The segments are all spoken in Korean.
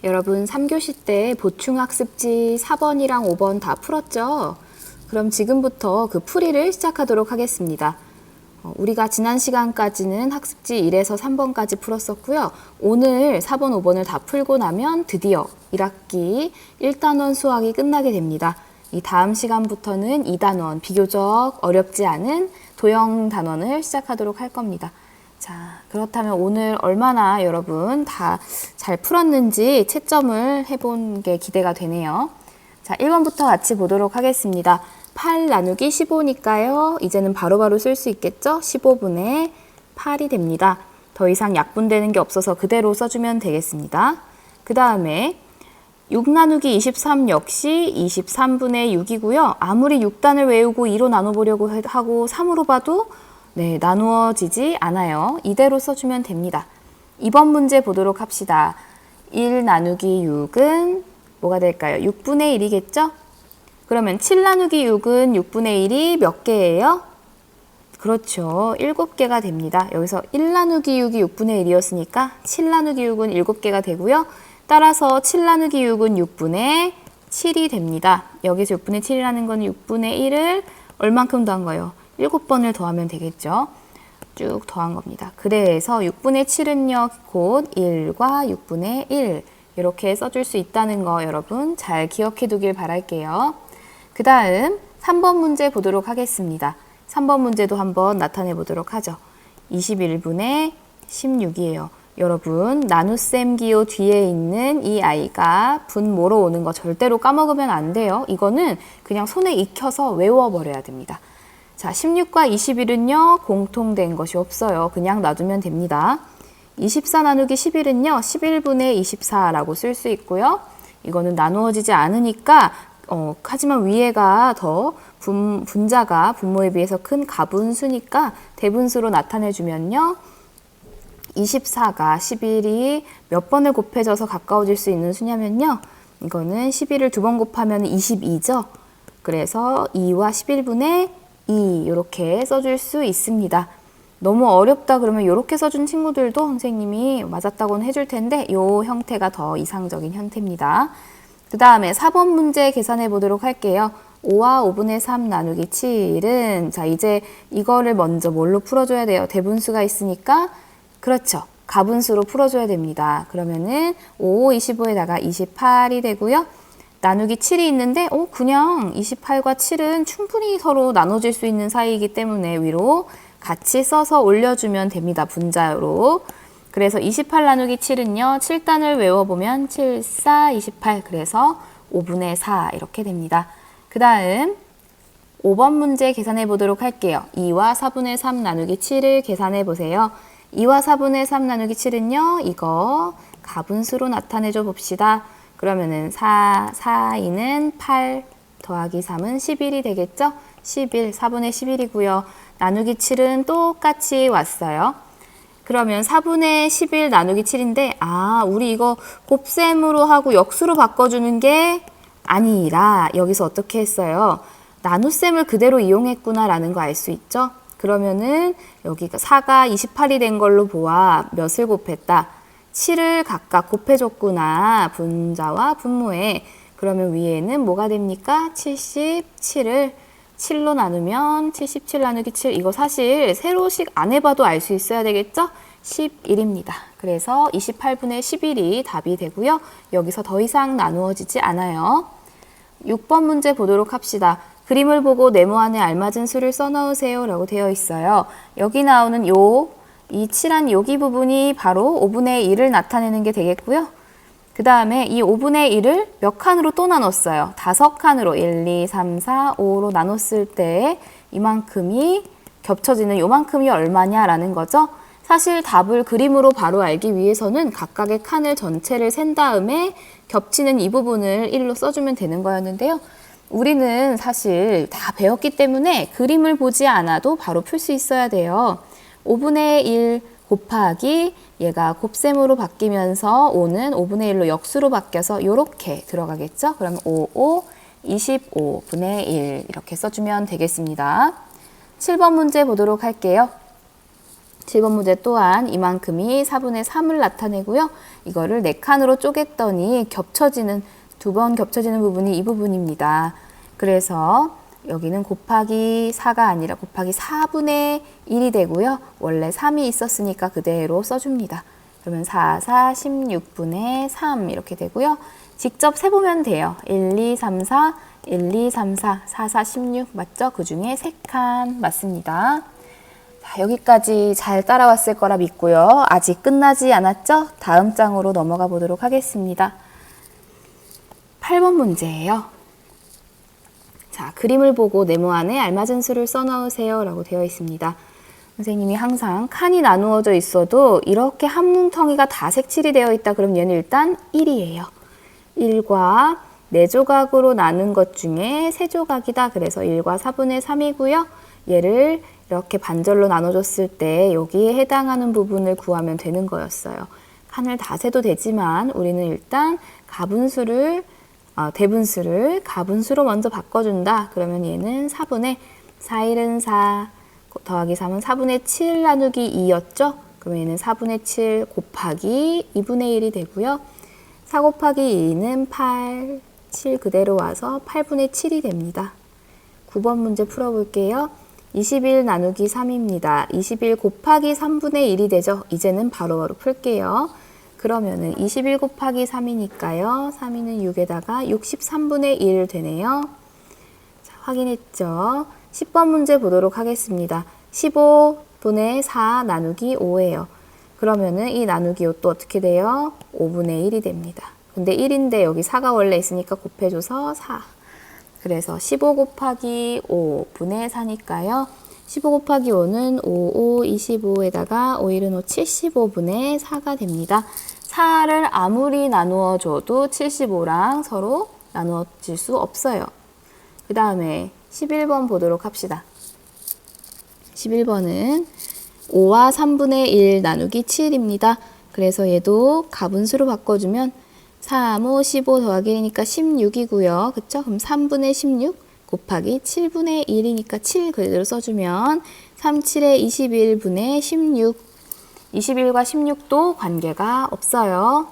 여러분 3교시 때 보충학습지 4번이랑 5번 다 풀었죠? 그럼 지금부터 그 풀이를 시작하도록 하겠습니다. 우리가 지난 시간까지는 학습지 1에서 3번까지 풀었었고요. 오늘 4번, 5번을 다 풀고 나면 드디어 1학기 1단원 수학이 끝나게 됩니다. 이 다음 시간부터는 2단원, 비교적 어렵지 않은 도형 단원을 시작하도록 할 겁니다. 자, 그렇다면 오늘 얼마나 여러분 다 잘 풀었는지 채점을 해본 게 기대가 되네요. 자, 1번부터 같이 보도록 하겠습니다. 8 나누기 15니까요. 이제는 바로바로 쓸 수 있겠죠? 15분의 8이 됩니다. 더 이상 약분되는 게 없어서 그대로 써주면 되겠습니다. 그 다음에 6 나누기 23 역시 23분의 6이고요. 아무리 6단을 외우고 2로 나눠보려고 하고 3으로 봐도 나누어지지 않아요. 이대로 써주면 됩니다. 2번 문제 보도록 합시다. 1 나누기 6은 뭐가 될까요? 6분의 1이겠죠? 그러면 7 나누기 6은 6분의 1이 몇 개예요? 그렇죠. 7개가 됩니다. 여기서 1 나누기 6이 6분의 1이었으니까 7 나누기 6은 7개가 되고요. 따라서 7 나누기 6은 6분의 7이 됩니다. 여기서 6분의 7이라는 건 6분의 1을 얼만큼 더한 거예요? 7번을 더하면 되겠죠. 쭉 더한 겁니다. 그래서 6분의 7은요, 곧 1과 6분의 1 이렇게 써줄 수 있다는 거 여러분 잘 기억해 두길 바랄게요. 그 다음 3번 문제 보도록 하겠습니다. 3번 문제도 한번 나타내 보도록 하죠. 21분의 16이에요. 여러분 나눗셈 기호 뒤에 있는 이 아이가 분모로 오는 거 절대로 까먹으면 안 돼요. 이거는 그냥 손에 익혀서 외워버려야 됩니다. 자, 16과 21은요, 공통된 것이 없어요. 그냥 놔두면 됩니다. 24 나누기 11은요, 11분의 24라고 쓸 수 있고요. 이거는 나누어지지 않으니까, 하지만 위에가 더 분자가 분모에 비해서 큰 가분수니까 대분수로 나타내주면요. 24가 11이 몇 번을 곱해져서 가까워질 수 있는 수냐면요. 이거는 11을 2번 곱하면 22죠. 그래서 2와 11분의 2 이렇게 써줄 수 있습니다. 너무 어렵다 그러면 이렇게 써준 친구들도 선생님이 맞았다고는 해줄 텐데 이 형태가 더 이상적인 형태입니다. 그 다음에 4번 문제 계산해 보도록 할게요. 5와 5분의 3 나누기 7은 자 이제 이거를 먼저 뭘로 풀어줘야 돼요? 대분수가 있으니까 그렇죠. 가분수로 풀어줘야 됩니다. 그러면은 5, 25에다가 28이 되고요. 나누기 7이 있는데 그냥 28과 7은 충분히 서로 나눠질 수 있는 사이이기 때문에 위로 같이 써서 올려주면 됩니다. 분자로. 그래서 28 나누기 7은요. 7단을 외워보면 7, 4, 28 그래서 5분의 4 이렇게 됩니다. 그 다음 5번 문제 계산해 보도록 할게요. 2와 4분의 3 나누기 7을 계산해 보세요. 2와 4분의 3 나누기 7은요. 이거 가분수로 나타내줘 봅시다. 그러면은 4, 2는 8 더하기 3은 11이 되겠죠? 11, 4분의 11이고요. 나누기 7은 똑같이 왔어요. 그러면 4분의 11 나누기 7인데 우리 이거 곱셈으로 하고 역수로 바꿔주는 게 아니라 여기서 어떻게 했어요? 나눗셈을 그대로 이용했구나 라는 거 알 수 있죠? 그러면은 여기가 4가 28이 된 걸로 보아 몇을 곱했다? 7을 각각 곱해줬구나. 분자와 분모에. 그러면 위에는 뭐가 됩니까? 77을 7로 나누면 77 나누기 7. 이거 사실 세로식 안 해봐도 알 수 있어야 되겠죠? 11입니다. 그래서 28분의 11이 답이 되고요. 여기서 더 이상 나누어지지 않아요. 6번 문제 보도록 합시다. 그림을 보고 네모 안에 알맞은 수를 써넣으세요 라고 되어 있어요. 여기 나오는 이 칠한 여기 부분이 바로 5분의 1을 나타내는 게 되겠고요. 그 다음에 이 5분의 1을 몇 칸으로 또 나눴어요? 5칸으로 1, 2, 3, 4, 5로 나눴을 때 이만큼이 겹쳐지는 요만큼이 얼마냐라는 거죠. 사실 답을 그림으로 바로 알기 위해서는 각각의 칸을 전체를 센 다음에 겹치는 이 부분을 1로 써주면 되는 거였는데요. 우리는 사실 다 배웠기 때문에 그림을 보지 않아도 바로 풀 수 있어야 돼요. 5분의 1 곱하기 얘가 곱셈으로 바뀌면서 5는 5분의 1로 역수로 바뀌어서 이렇게 들어가겠죠? 그러면 5, 25분의 1 이렇게 써주면 되겠습니다. 7번 문제 보도록 할게요. 7번 문제 또한 이만큼이 4분의 3을 나타내고요. 이거를 4칸으로 쪼갰더니 겹쳐지는, 2번 겹쳐지는 부분이 이 부분입니다. 그래서 여기는 곱하기 4가 아니라 곱하기 4분의 1이 되고요. 원래 3이 있었으니까 그대로 써줍니다. 그러면 4, 4, 16분의 3 이렇게 되고요. 직접 세보면 돼요. 1, 2, 3, 4, 1, 2, 3, 4, 4, 4, 16 맞죠? 그 중에 3칸 맞습니다. 자, 여기까지 잘 따라왔을 거라 믿고요. 아직 끝나지 않았죠? 다음 장으로 넘어가 보도록 하겠습니다. 8번 문제예요. 자, 그림을 보고 네모 안에 알맞은 수를 써넣으세요 라고 되어 있습니다. 선생님이 항상 칸이 나누어져 있어도 이렇게 한 뭉텅이가 다 색칠이 되어 있다 그럼 얘는 일단 1이에요. 1과 4조각으로 나눈 것 중에 3조각이다. 그래서 1과 4분의 3이고요. 얘를 이렇게 반절로 나눠줬을 때 여기에 해당하는 부분을 구하면 되는 거였어요. 칸을 다 세도 되지만 우리는 일단 대분수를 가분수로 먼저 바꿔준다. 그러면 얘는 4분의 4일은 4 더하기 3은 4분의 7 나누기 2였죠. 그러면 얘는 4분의 7 곱하기 2분의 1이 되고요. 4 곱하기 2는 8, 7 그대로 와서 8분의 7이 됩니다. 9번 문제 풀어볼게요. 21 나누기 3입니다. 21 곱하기 3분의 1이 되죠. 이제는 바로바로 풀게요. 그러면은 21 곱하기 3이니까요. 3이는 6에다가 63분의 1 되네요. 자, 확인했죠? 10번 문제 보도록 하겠습니다. 15분의 4 나누기 5예요. 그러면은 이 나누기 5 또 어떻게 돼요? 5분의 1이 됩니다. 근데 1인데 여기 4가 원래 있으니까 곱해줘서 4. 그래서 15 곱하기 5분의 4니까요. 15 곱하기 5는 5, 5, 25에다가 5, 1은 5, 75분의 4가 됩니다. 4를 아무리 나누어 줘도 75랑 서로 나누어질 수 없어요. 그 다음에 11번 보도록 합시다. 11번은 5와 3분의 1 나누기 7입니다. 그래서 얘도 가분수로 바꿔주면 3, 5, 15 더하기 1이니까 16이고요. 그쵸? 그럼 3분의 16 곱하기 7분의 1이니까 7 그대로 써주면 3, 7에 21분의 16 21과 16도 관계가 없어요.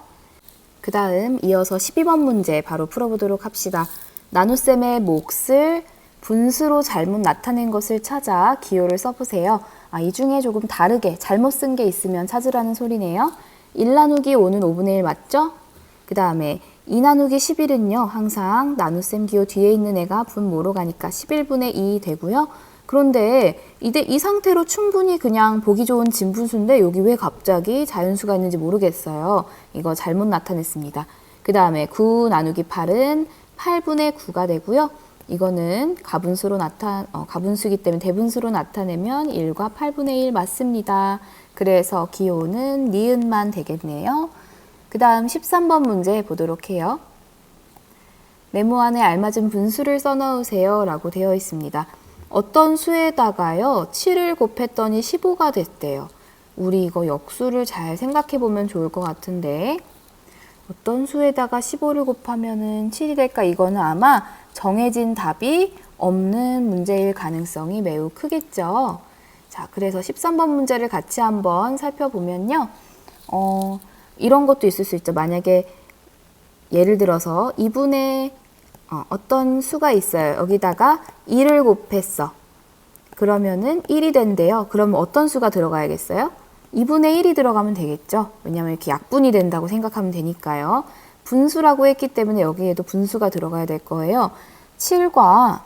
그 다음 이어서 12번 문제 바로 풀어보도록 합시다. 나눗셈의 몫을 분수로 잘못 나타낸 것을 찾아 기호를 써보세요. 이 중에 조금 다르게 잘못 쓴 게 있으면 찾으라는 소리네요. 1 나누기 5는 5분의 1 맞죠? 그 다음에 2 나누기 11은요. 항상 나눗셈 기호 뒤에 있는 애가 분모로 가니까 11분의 2 되고요. 그런데 이 상태로 충분히 그냥 보기 좋은 진분수인데 여기 왜 갑자기 자연수가 있는지 모르겠어요. 이거 잘못 나타냈습니다. 그 다음에 9 나누기 8은 8분의 9가 되고요. 이거는 가분수이기 때문에 대분수로 나타내면 1과 8분의 1 맞습니다. 그래서 기호는 니은만 되겠네요. 그 다음 13번 문제 보도록 해요. 네모 안에 알맞은 분수를 써넣으세요 라고 되어 있습니다. 어떤 수에다가요 7을 곱했더니 15가 됐대요. 우리 이거 역수를 잘 생각해 보면 좋을 것 같은데 어떤 수에다가 15를 곱하면은 7이 될까? 이거는 아마 정해진 답이 없는 문제일 가능성이 매우 크겠죠. 자, 그래서 13번 문제를 같이 한번 살펴보면요. 이런 것도 있을 수 있죠. 만약에 예를 들어서 2분의 어떤 수가 있어요. 여기다가 2를 곱했어. 그러면은 1이 된대요. 그러면 어떤 수가 들어가야겠어요? 2분의 1이 들어가면 되겠죠. 왜냐하면 이렇게 약분이 된다고 생각하면 되니까요. 분수라고 했기 때문에 여기에도 분수가 들어가야 될 거예요. 7과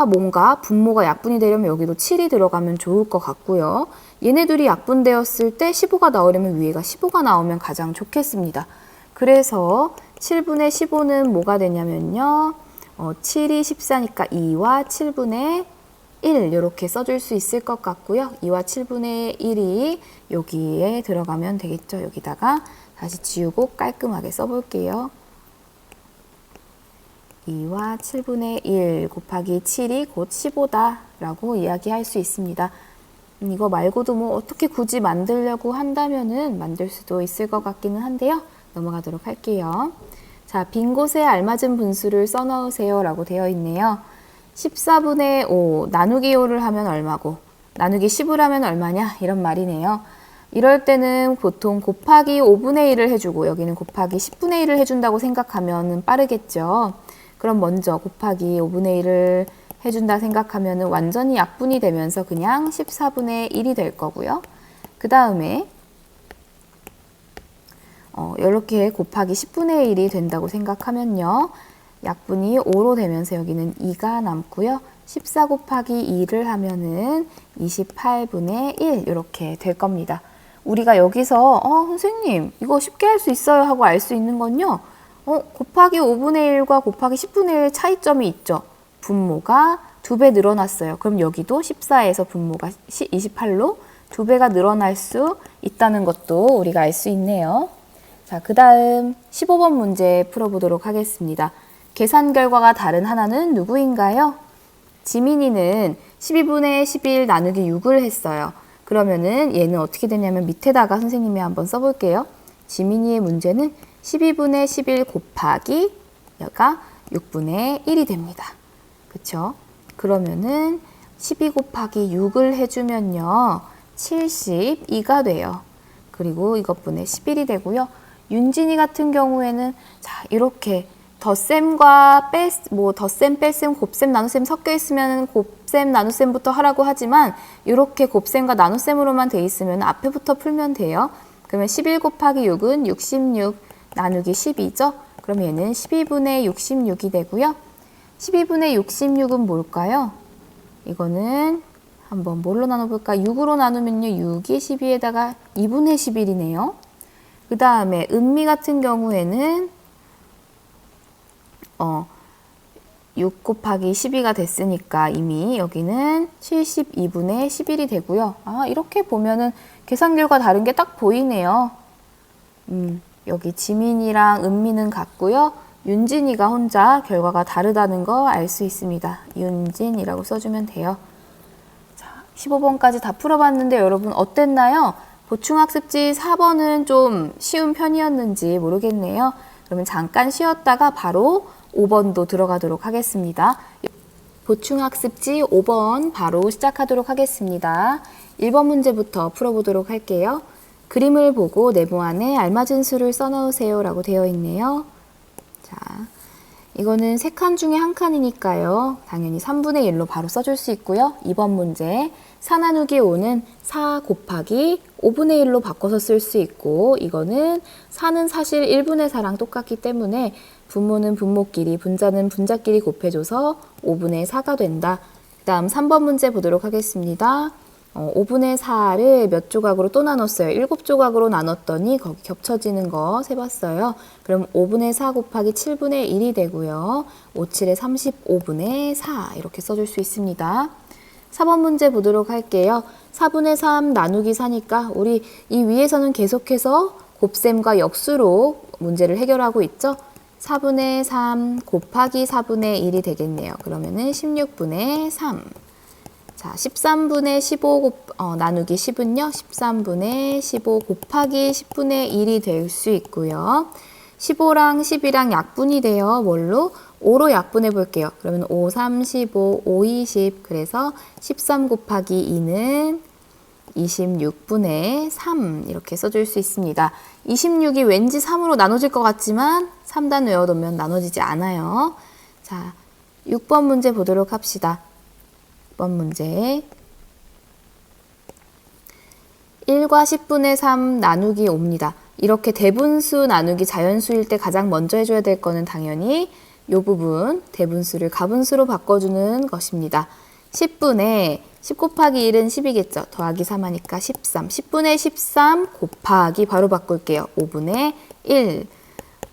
뭔가 분모가 약분이 되려면 여기도 7이 들어가면 좋을 것 같고요. 얘네들이 약분되었을 때 15가 나오려면 위에가 15가 나오면 가장 좋겠습니다. 그래서 7분의 15는 뭐가 되냐면요. 7이 14니까 2와 7분의 1 이렇게 써줄 수 있을 것 같고요. 2와 7분의 1이 여기에 들어가면 되겠죠. 여기다가 다시 지우고 깔끔하게 써볼게요. 2와 7분의 1 곱하기 7이 곧 15다 라고 이야기할 수 있습니다. 이거 말고도 뭐 어떻게 굳이 만들려고 한다면은 만들 수도 있을 것 같기는 한데요. 넘어가도록 할게요. 자, 빈 곳에 알맞은 분수를 써넣으세요 라고 되어 있네요. 14분의 5 나누기 5를 하면 얼마고 나누기 10을 하면 얼마냐? 이런 말이네요. 이럴 때는 보통 곱하기 5분의 1을 해주고 여기는 곱하기 10분의 1을 해준다고 생각하면 빠르겠죠. 그럼 먼저 곱하기 5분의 1을 해준다 생각하면 완전히 약분이 되면서 그냥 14분의 1이 될 거고요. 그 다음에 이렇게 곱하기 10분의 1이 된다고 생각하면요. 약분이 5로 되면서 여기는 2가 남고요. 14 곱하기 2를 하면은 28분의 1 이렇게 될 겁니다. 우리가 여기서 선생님 이거 쉽게 할 수 있어요 하고 알 수 있는 건요. 곱하기 5분의 1과 곱하기 10분의 1 차이점이 있죠. 분모가 2배 늘어났어요. 그럼 여기도 14에서 분모가 28로 2배가 늘어날 수 있다는 것도 우리가 알 수 있네요. 자, 그 다음 15번 문제 풀어보도록 하겠습니다. 계산 결과가 다른 하나는 누구인가요? 지민이는 12분의 11 나누기 6을 했어요. 그러면은 얘는 어떻게 되냐면 밑에다가 선생님이 한번 써볼게요. 지민이의 문제는 12분의 11 곱하기 얘가 6분의 1이 됩니다. 그쵸? 그러면은 12 곱하기 6을 해주면요. 72가 돼요. 그리고 이것분의 11이 되고요. 윤진이 같은 경우에는 자 이렇게 덧셈과 덧셈, 뺄셈, 곱셈, 나눗셈 섞여 있으면 곱셈, 나눗셈부터 하라고 하지만 이렇게 곱셈과 나눗셈으로만 돼 있으면 앞에부터 풀면 돼요. 그러면 11 곱하기 6은 66 나누기 12죠. 그럼 얘는 12분의 66이 되고요. 12분의 66은 뭘까요? 이거는 한번 뭘로 나눠볼까? 6으로 나누면요. 6이 12에다가 2분의 11이네요. 그 다음에 은미 같은 경우에는 6 곱하기 12가 됐으니까 이미 여기는 72분의 11이 되고요. 이렇게 보면은 계산 결과 다른 게 딱 보이네요. 여기 지민이랑 은미는 같고요. 윤진이가 혼자 결과가 다르다는 거 알 수 있습니다. 윤진이라고 써주면 돼요. 자, 15번까지 다 풀어봤는데 여러분 어땠나요? 보충학습지 4번은 좀 쉬운 편이었는지 모르겠네요. 그러면 잠깐 쉬었다가 바로 5번도 들어가도록 하겠습니다. 보충학습지 5번 바로 시작하도록 하겠습니다. 1번 문제부터 풀어보도록 할게요. 그림을 보고 네모 안에 알맞은 수를 써넣으세요 라고 되어 있네요. 자, 이거는 3칸 중에 1칸이니까요. 당연히 3분의 1로 바로 써줄 수 있고요. 2번 문제 4 나누기 5는 4 곱하기 5분의 1로 바꿔서 쓸 수 있고 이거는 4는 사실 1분의 4랑 똑같기 때문에 분모는 분모끼리, 분자는 분자끼리 곱해줘서 5분의 4가 된다. 그 다음 3번 문제 보도록 하겠습니다. 5분의 4를 몇 조각으로 또 나눴어요? 7조각으로 나눴더니 거기 겹쳐지는 거 세봤어요. 그럼 5분의 4 곱하기 7분의 1이 되고요. 5, 7에 35분의 4 이렇게 써줄 수 있습니다. 4번 문제 보도록 할게요. 4분의 3 나누기 4니까 우리 이 위에서는 계속해서 곱셈과 역수로 문제를 해결하고 있죠. 4분의 3 곱하기 4분의 1이 되겠네요. 그러면은 16분의 3. 자, 13분의 15 나누기 10은요. 13분의 15 곱하기 10분의 1이 될 수 있고요. 15랑 10이랑 약분이 돼요. 뭘로? 5로 약분해 볼게요. 그러면 5, 3, 15, 5, 20. 그래서 13 곱하기 2는 26분의 3 이렇게 써줄 수 있습니다. 26이 왠지 3으로 나눠질 것 같지만 3단 외워두면 나눠지지 않아요. 자, 6번 문제 보도록 합시다. 6번 문제 1과 10분의 3 나누기 5입니다. 이렇게 대분수 나누기 자연수일 때 가장 먼저 해줘야 될 거는 당연히 이 부분 대분수를 가분수로 바꿔주는 것입니다. 10분의 10 곱하기 1은 10이겠죠. 더하기 3 하니까 13. 10분의 13 곱하기 바로 바꿀게요. 5분의 1.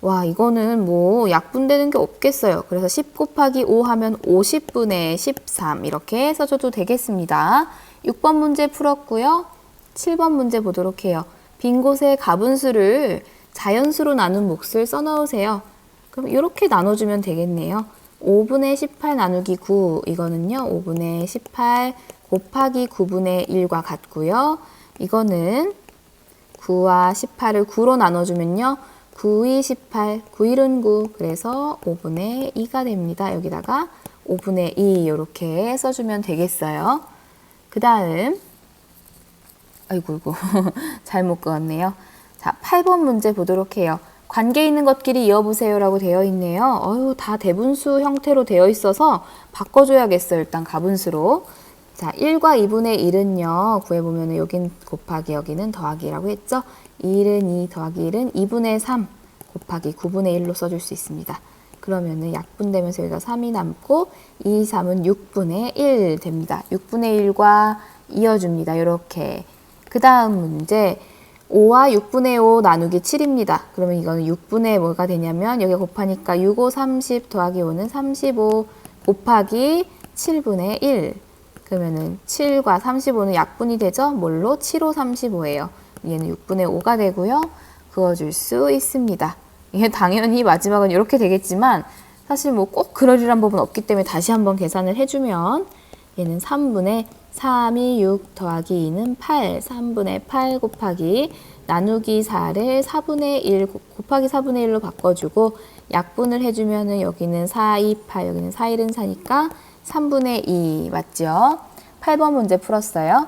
와, 이거는 뭐 약분되는 게 없겠어요. 그래서 10 곱하기 5 하면 50분의 13 이렇게 써줘도 되겠습니다. 6번 문제 풀었고요. 7번 문제 보도록 해요. 빈 곳에 가분수를 자연수로 나눈 몫을 써넣으세요. 그럼 이렇게 나눠주면 되겠네요. 5분의 18 나누기 9 이거는요. 5분의 18 곱하기 9분의 1과 같고요. 이거는 9와 18을 9로 나눠주면요. 9, 2, 18, 9, 1은 9 그래서 5분의 2가 됩니다. 여기다가 5분의 2 이렇게 써주면 되겠어요. 그 다음 아이고 잘못 그었네요. 자, 8번 문제 보도록 해요. 관계 있는 것끼리 이어보세요 라고 되어 있네요. 다 대분수 형태로 되어 있어서 바꿔줘야겠어요. 일단 가분수로. 자, 1과 2분의 1은요. 구해보면 여긴 곱하기 여기는 더하기라고 했죠. 1은 2 더하기 1은 2분의 3 곱하기 9분의 1로 써줄 수 있습니다. 그러면은 약분되면서 여기가 3이 남고 2, 3은 6분의 1 됩니다. 6분의 1과 이어줍니다. 이렇게. 그 다음 문제 5와 6분의 5 나누기 7입니다. 그러면 이거는 6분의 뭐가 되냐면 여기 곱하니까 6, 5, 30 더하기 5는 35 곱하기 7분의 1. 그러면은 7과 35는 약분이 되죠? 뭘로? 7, 5, 35예요. 얘는 6분의 5가 되고요. 그어줄 수 있습니다. 이게 당연히 마지막은 이렇게 되겠지만 사실 뭐 꼭 그러리란 법은 없기 때문에 다시 한번 계산을 해주면 얘는 3분의 3이 6 더하기 2는 8, 3분의 8 곱하기 나누기 4를 4분의 1 곱하기 4분의 1로 바꿔주고 약분을 해주면은 여기는 4, 2, 8, 여기는 4, 1은 4니까 3분의 2 맞죠? 8번 문제 풀었어요.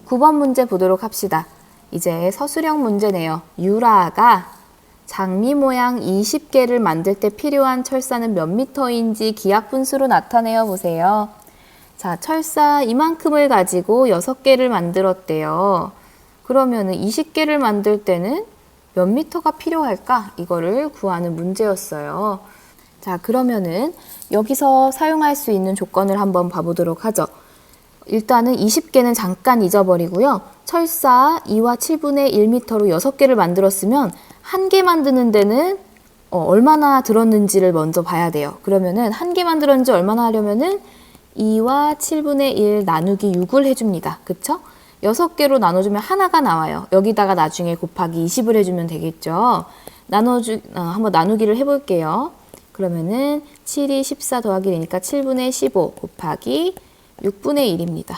9번 문제 보도록 합시다. 이제 서술형 문제네요. 유라가 장미 모양 20개를 만들 때 필요한 철사는 몇 미터인지 기하 분수로 나타내어 보세요. 자, 철사 이만큼을 가지고 6개를 만들었대요. 그러면은 20개를 만들 때는 몇 미터가 필요할까? 이거를 구하는 문제였어요. 자, 그러면은 여기서 사용할 수 있는 조건을 한번 봐보도록 하죠. 일단은 20개는 잠깐 잊어버리고요. 철사 2와 7분의 1m로 6개를 만들었으면 한 개 만드는 데는 얼마나 들었는지를 먼저 봐야 돼요. 그러면은 한 개 만들었는지 얼마나 하려면은 2와 7분의 1 나누기 6을 해줍니다. 그쵸? 6개로 나눠주면 하나가 나와요. 여기다가 나중에 곱하기 20을 해주면 되겠죠. 한번 나누기를 해볼게요. 그러면은 7이 14 더하기 1이니까 7분의 15 곱하기 6분의 1입니다.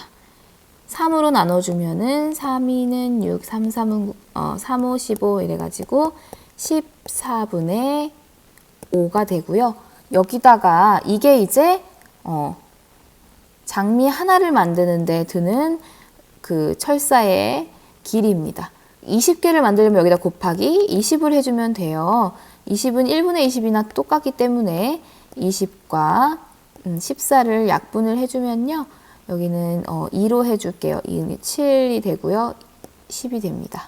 3으로 나눠주면은 3, 2는 6, 3, 3은 3, 5, 15 이래가지고 14분의 5가 되고요. 여기다가 이게 이제 장미 하나를 만드는데 드는 그 철사의 길이입니다. 20개를 만들려면 여기다 곱하기 20을 해주면 돼요. 20은 1분의 20이나 똑같기 때문에 20과 14를 약분을 해주면요. 여기는 2로 해줄게요. 2는 7이 되고요. 10이 됩니다.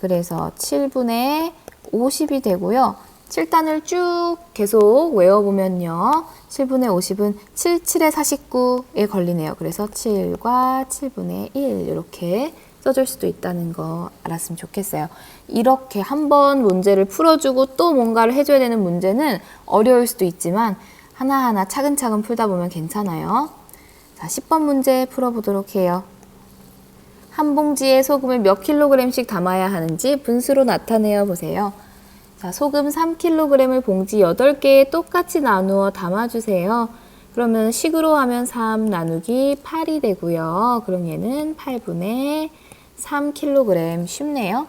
그래서 7분의 50이 되고요. 7단을 쭉 계속 외워보면요. 7분의 50은 7, 7에 49에 걸리네요. 그래서 7과 7분의 1 이렇게 써줄 수도 있다는 거 알았으면 좋겠어요. 이렇게 한번 문제를 풀어주고 또 뭔가를 해줘야 되는 문제는 어려울 수도 있지만 하나하나 차근차근 풀다 보면 괜찮아요. 자, 10번 문제 풀어보도록 해요. 한 봉지에 소금을 몇 킬로그램씩 담아야 하는지 분수로 나타내어 보세요. 자, 소금 3kg을 봉지 8개에 똑같이 나누어 담아주세요. 그러면 식으로 하면 3 나누기 8이 되고요. 그럼 얘는 8분의 3kg 쉽네요.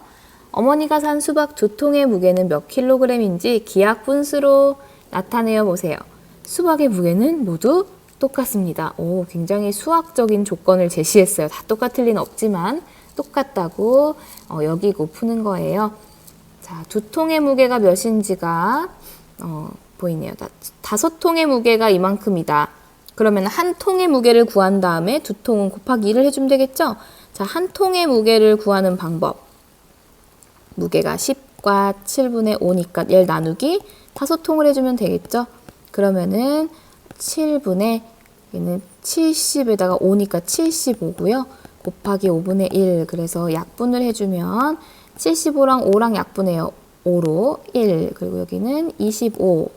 어머니가 산 수박 2통의 무게는 몇 킬로그램인지 기하 분수로 나타내어 보세요. 수박의 무게는 모두 똑같습니다. 오, 굉장히 수학적인 조건을 제시했어요. 다 똑같을 리는 없지만 똑같다고 여기고 푸는 거예요. 자, 2통의 무게가 몇인지가 보이네요. 5통의 무게가 이만큼이다. 그러면 한 통의 무게를 구한 다음에 2통은 곱하기 2를 해주면 되겠죠? 자, 한 통의 무게를 구하는 방법. 무게가 10과 7분의 5니까 얘를 나누기 5통을 해주면 되겠죠? 그러면은 7분의 얘는 70에다가 5니까 75고요. 곱하기 5분의 1. 그래서 약분을 해주면 75랑 5랑 약분해요. 5로 1. 그리고 여기는 25.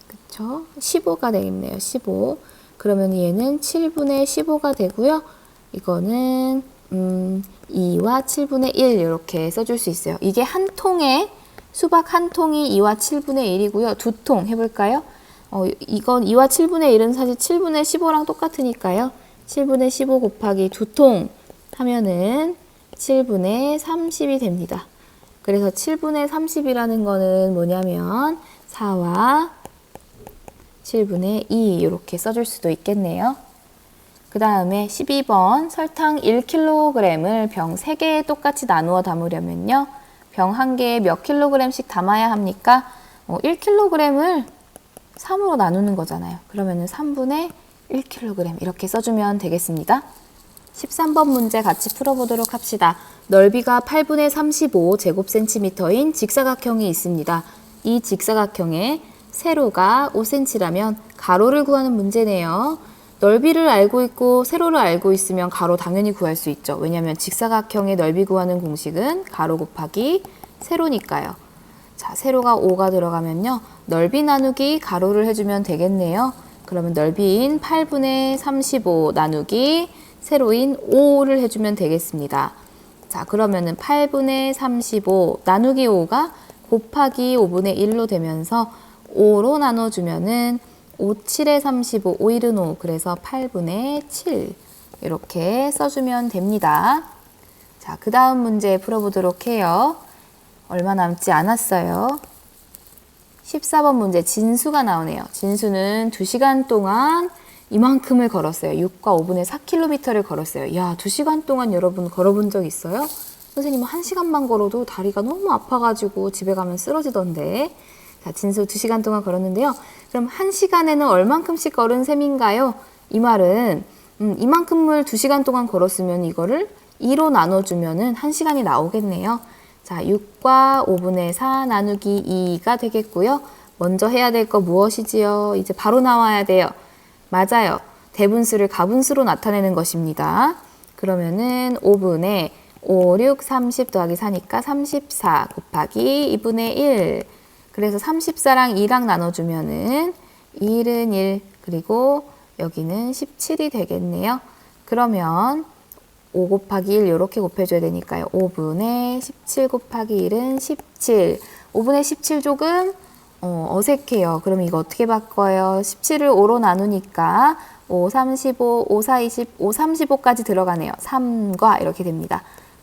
그쵸? 15가 되겠네요. 15. 그러면 얘는 7분의 15가 되고요. 이거는 2와 7분의 1 이렇게 써줄 수 있어요. 이게 한 통에 수박 한 통이 2와 7분의 1이고요. 2통 해볼까요? 이건 2와 7분의 1은 사실 7분의 15랑 똑같으니까요. 7분의 15 곱하기 2통 하면은 7분의 30이 됩니다. 그래서 7분의 30이라는 거는 뭐냐면 4와 7분의 2 이렇게 써줄 수도 있겠네요. 그 다음에 12번 설탕 1kg을 병 3개에 똑같이 나누어 담으려면요. 병 1개에 몇 kg씩 담아야 합니까? 1kg을 3으로 나누는 거잖아요. 그러면 3분의 1kg 이렇게 써주면 되겠습니다. 13번 문제 같이 풀어보도록 합시다. 넓이가 8분의 35 제곱센티미터인 직사각형이 있습니다. 이 직사각형의 세로가 5cm라면 가로를 구하는 문제네요. 넓이를 알고 있고 세로를 알고 있으면 가로 당연히 구할 수 있죠. 왜냐하면 직사각형의 넓이 구하는 공식은 가로 곱하기 세로니까요. 자, 세로가 5가 들어가면요. 넓이 나누기 가로를 해주면 되겠네요. 그러면 넓이인 8분의 35 나누기 세로인 5를 해주면 되겠습니다. 자, 그러면은 8분의 35 나누기 5가 곱하기 5분의 1로 되면서 5로 나눠주면은 5, 7에 35, 5, 1은 5. 그래서 8분의 7 이렇게 써주면 됩니다. 자, 그 다음 문제 풀어보도록 해요. 얼마 남지 않았어요. 14번 문제 진수가 나오네요. 진수는 2시간 동안 이만큼을 걸었어요. 6과 5분의 4km를 걸었어요. 야, 2시간 동안 여러분 걸어본 적 있어요? 선생님은 1시간만 걸어도 다리가 너무 아파가지고 집에 가면 쓰러지던데. 자, 진수 2시간 동안 걸었는데요. 그럼 1시간에는 얼만큼씩 걸은 셈인가요? 이 말은 이만큼을 2시간 동안 걸었으면 이거를 2로 나눠주면은 1시간이 나오겠네요. 자, 6과 5분의 4 나누기 2가 되겠고요. 먼저 해야 될 거 무엇이지요? 이제 바로 나와야 돼요. 맞아요. 대분수를 가분수로 나타내는 것입니다. 그러면은 5분의 5, 6, 30 더하기 4니까 34 곱하기 2분의 1. 그래서 34랑 2랑 나눠주면은 1은 1, 그리고 여기는 17이 되겠네요. 그러면 5 곱하기 1 이렇게 곱해줘야 되니까요. 5분의 17 곱하기 1은 17. 5분의 17 조금 어색해요. 그럼 이거 어떻게 바꿔요? 17을 5로 나누니까 5, 35, 5, 4, 20, 5, 35까지 들어가네요. 3과 이렇게 됩니다.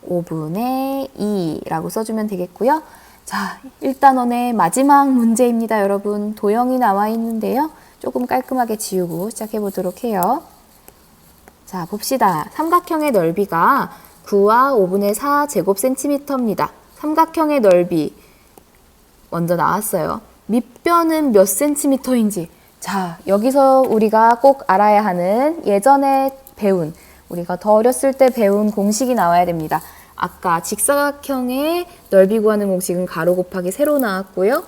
5분의 2라고 써주면 되겠고요. 자, 1단원의 마지막 문제입니다. 여러분, 도형이 나와 있는데요. 조금 깔끔하게 지우고 시작해 보도록 해요. 자, 봅시다. 삼각형의 넓이가 9와 5분의 4 제곱센티미터입니다. 삼각형의 넓이 먼저 나왔어요. 밑변은 몇 센티미터인지. 자, 여기서 우리가 꼭 알아야 하는 예전에 배운, 우리가 더 어렸을 때 배운 공식이 나와야 됩니다. 아까 직사각형의 넓이 구하는 공식은 가로 곱하기 세로 나왔고요.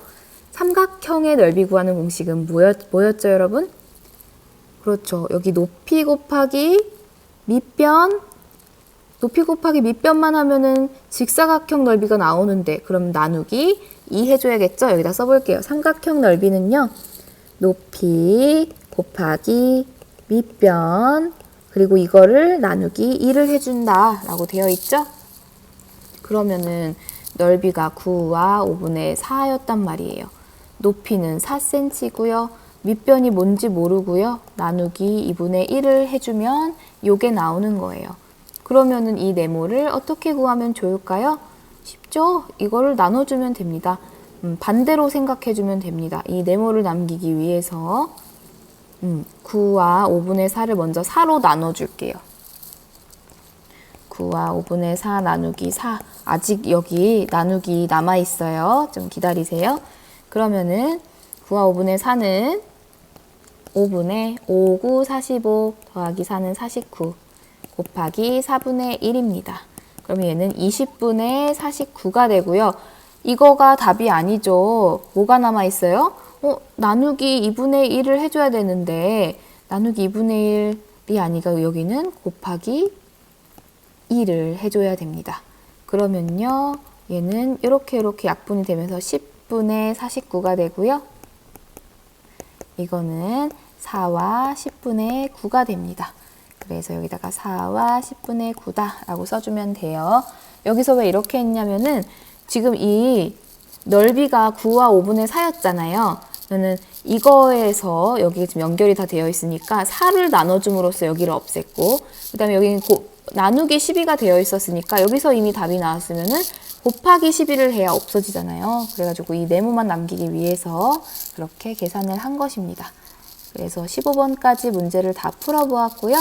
삼각형의 넓이 구하는 공식은 뭐였죠, 여러분? 그렇죠. 여기 높이 곱하기 밑변, 높이 곱하기 밑변만 하면은 직사각형 넓이가 나오는데, 그럼 나누기 2 해줘야겠죠? 여기다 써볼게요. 삼각형 넓이는요, 높이 곱하기 밑변, 그리고 이거를 나누기 2를 해준다 라고 되어 있죠? 그러면은 넓이가 9와 5분의 4였단 말이에요. 높이는 4cm고요. 밑변이 뭔지 모르고요. 나누기 2분의 1을 해주면 요게 나오는 거예요. 그러면은 이 네모를 어떻게 구하면 좋을까요? 쉽죠? 이거를 나눠주면 됩니다. 반대로 생각해주면 됩니다. 이 네모를 남기기 위해서 9와 5분의 4를 먼저 4로 나눠줄게요. 9와 5분의 4 나누기 4. 아직 여기 나누기 남아있어요. 좀 기다리세요. 그러면은 9와 5분의 4는 5분의 5, 9, 45 더하기 4는 49 곱하기 4분의 1입니다. 그럼 얘는 20분의 49가 되고요. 이거가 답이 아니죠. 뭐가 남아있어요? 나누기 2분의 1을 해줘야 되는데 나누기 2분의 1이 아니고 여기는 곱하기 2를 해줘야 됩니다. 그러면요. 얘는 이렇게 약분이 되면서 10분의 49가 되고요. 이거는 4와 10분의 9가 됩니다. 그래서 여기다가 4와 10분의 9다 라고 써주면 돼요. 여기서 왜 이렇게 했냐면은 지금 이 넓이가 9와 5분의 4였잖아요. 저는 이거에서 여기 지금 연결이 다 되어 있으니까 4를 나눠줌으로써 여기를 없앴고, 그 다음에 여기는 나누기 12가 되어 있었으니까 여기서 이미 답이 나왔으면은 곱하기 12를 해야 없어지잖아요. 그래가지고 이 네모만 남기기 위해서 그렇게 계산을 한 것입니다. 그래서 15번까지 문제를 다 풀어보았고요.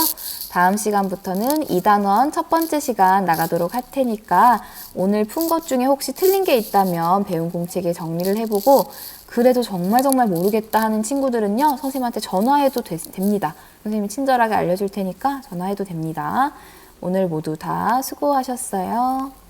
다음 시간부터는 2단원 첫 번째 시간 나가도록 할 테니까 오늘 푼 것 중에 혹시 틀린 게 있다면 배운 공책에 정리를 해보고 그래도 정말 모르겠다 하는 친구들은요. 선생님한테 전화해도 됩니다. 선생님이 친절하게 알려줄 테니까 전화해도 됩니다. 오늘 모두 다 수고하셨어요.